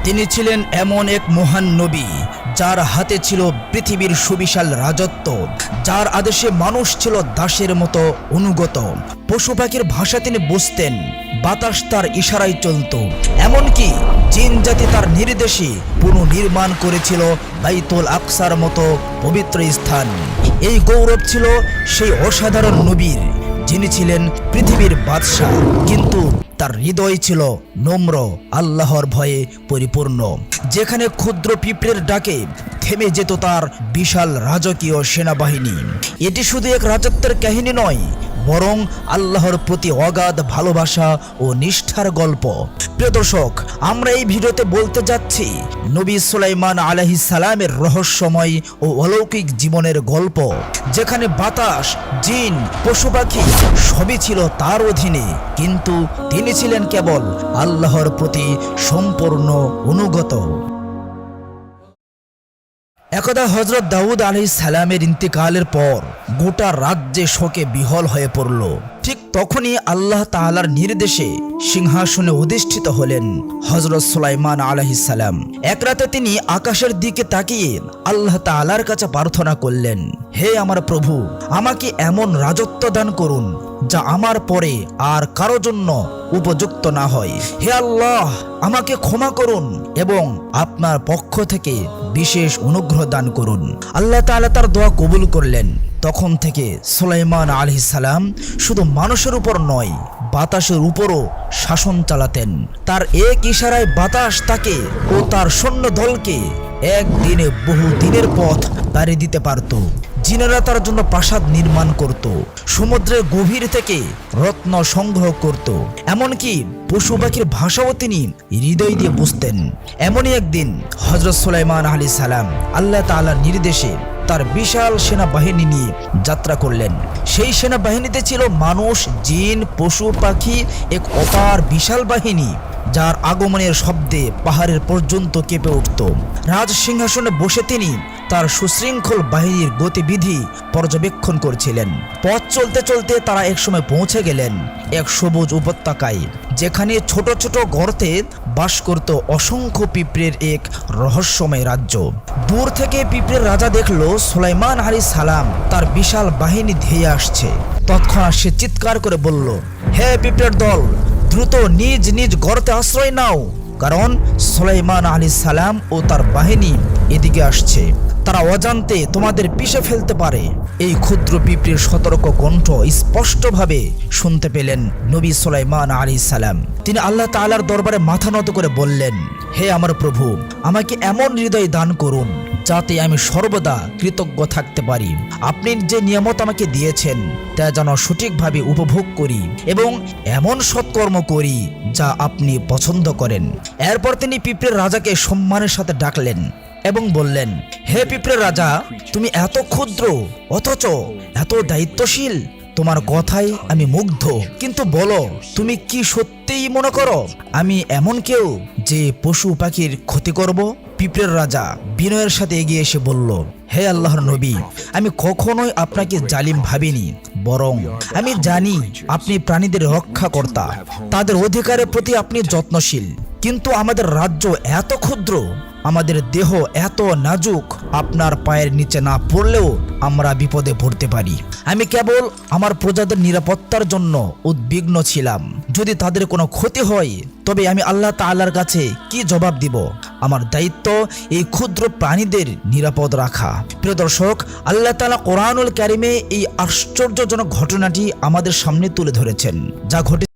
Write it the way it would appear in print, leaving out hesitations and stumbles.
তিনি ছিলেন এমন এক মহান নবী যার হাতে ছিল পৃথিবীর সুবিশাল রাজত্ব, যার আদেশে মানুষ ছিল দাসের মতো অনুগত। পশু পাখির ভাষা তিনি বুঝতেন, বাতাস তার ইশারায় চলত, এমনকি জিন জাতি তার নির্দেশে পুনর্নির্মাণ করেছিল বাইতুল আকসার মতো পবিত্র স্থান। এই গৌরব ছিল সেই অসাধারণ নবীর, যিনি ছিলেন পৃথিবীর বাদশাহ, কিন্তু তার হৃদয় ছিল নম্র, আল্লাহর ভয়ে পরিপূর্ণ। যেখানে ক্ষুদ্র পিঁপড়ের ডাকে থেমে যেত তার বিশাল রাজকীয় সেনাবাহিনী। এটি শুধু এক রাজত্বের কাহিনী নয়, বরং আল্লাহর প্রতি অগাধ ভালোবাসা ও নিষ্ঠার গল্প। প্রিয় দর্শক, আমরা এই ভিডিওতে বলতে যাচ্ছি নবী সুলাইমান আলাইহিস সালামের রহস্যময় ও অলৌকিক জীবনের গল্প, যেখানে বাতাস, জিন, পশু পাখি সবই ছিল তার অধীনে, কিন্তু তিনি ছিলেন কেবল আল্লাহর প্রতি সম্পূর্ণ অনুগত। একদা হযরত দাউদ আলাইহিস সালামের ইন্তিকালের পর গোটা রাজ্যে শোকে বিহ্বল হয়ে পড়ল। ঠিক তখনই আল্লাহ তাআলার নির্দেশে সিংহাসনে অধিষ্ঠিত হলেন হযরত সুলাইমান আলাইহিস সালাম। এক রাতে তিনি আকাশের দিকে তাকিয়ে আল্লাহ তাআলার কাছে প্রার্থনা করলেন, হে আমার প্রভু, আমাকে এমন রাজত্ব দান করুন যা আমার পরে আর কারো জন্য উপযুক্ত না হয়। হে আল্লাহ, আমাকে ক্ষমা করুন এবং আপনার পক্ষ থেকে বিশেষ অনুগ্রহ দান করুন। আল্লাহ তাআলা তার দোয়া কবুল করলেন। তখন থেকে সুলাইমান আলাইহিস সালাম শুধু মানুষের উপর নয়, বাতাসের উপরও শাসন চালাতেন। তার এক ইশারায় বাতাস তাকে ও তার সৈন্য দলকে একদিনে বহু দিনের পথ পাড়ি দিতে পারত। জিনেরা তার জন্য প্রাসাদ নির্মাণ করত, সমুদ্রের গভীর থেকে রত্ন সংগ্রহ করত, এমনকি পশু পাখির ভাষাও তিনি হৃদয় দিয়ে বুঝতেন। এমনই একদিন হযরত সুলাইমান আলাইহিস সালাম আল্লাহ তাআলার নির্দেশে তার বিশাল সেনাবাহিনী নিয়ে যাত্রা করলেন। সেই সেনাবাহিনীতে ছিল মানুষ, জিন, পশু পাখি, এক অপার বিশাল বাহিনী, যার আগমনের শব্দে পাহাড়ের পর্যন্ত কেঁপে উঠত। রাজ সিংহাসনে বসে তিনি তার সুশৃঙ্খল বাহিনীর গতিবিধি পর্যবেক্ষণ করছিলেন। পথ চলতে চলতে তারা একসময় পৌঁছে গেলেন এক সবুজ উপত্যকায়, যেখানে ছোট ছোট গর্তে বাস করত অসংখ্য পিঁপড়ের এক রহস্যময় রাজ্য। দূর থেকে পিঁপড়ের রাজা দেখল সুলাইমান আলাইহিস সালাম তার বিশাল বাহিনী ধেয়ে আসছে। তৎক্ষণাৎ সে চিৎকার করে বলল, হে পিঁপড়ের দল, দ্রুত নিজ নিজ গর্তে আশ্রয় নাও, কারণ সুলাইমান আলাইহিস সালাম ও তার বাহিনী এদিকে আসছে। তারা অজান্তে তোমাদের পিষে ফেলতে পারে। এই ক্ষুদ্র পিঁপড়ের সতর্ক কণ্ঠ স্পষ্টভাবে শুনতে পেলেন নবী সুলাইমান আলাইহিস সালাম। তিনি আল্লাহ তাআলার দরবারে মাথা নত করে বললেন, হে আমার প্রভু, আমাকে এমন হৃদয় দান করুন যাতে আমি সর্বদা কৃতজ্ঞ থাকতে পারি। আপনি যে নিয়ামত আমাকে দিয়েছেন তা যেন সঠিকভাবে উপভোগ করি এবং এমন সৎকর্ম করি যা আপনি পছন্দ করেন। এরপর তিনি পিঁপড়ের রাজাকে সম্মানের সাথে ডাকলেন এবং বললেন, হে পিঁপড়ের রাজা, তুমি এত ক্ষুদ্র অথচ এত দায়িত্বশীল। তোমার কথাই আমি মুগ্ধ, কিন্তু বলো, তুমি কি সত্যিই মনে করো আমি এমন কেউ যে পশু পাখির ক্ষতি করব? পিঁপড়ের রাজা বিনয়ের সাথে এগিয়ে এসে বলল, হে আল্লাহর নবী, আমি কখনোই আপনাকে জালিম ভাবিনি, বরং আমি জানি আপনি প্রাণীদের রক্ষাকর্তা, তাদের অধিকারের প্রতি আপনি যত্নশীল। কিন্তু আমাদের রাজ্য এত ক্ষুদ্র, আমাদের দেহ এত নাজুক, আপনার পায়ের নিচে না পড়লেও আমরা বিপদে পড়তে পারি। আমি কেবল আমার প্রজাদের নিরাপত্তার জন্য উদ্বিগ্ন ছিলাম। যদি তাদের কোনো ক্ষতি হয় তবে আমি আল্লাহ তাআলার কাছে কি জবাব দিব? আমার দায়িত্ব এই ক্ষুদ্র প্রাণীদের নিরাপদ রাখা। প্রিয় দর্শক, আল্লাহ তাআলা কোরআনুল কারিমে এই আশ্চর্যজনক ঘটনাটি আমাদের সামনে তুলে ধরেছেন, যা ঘটে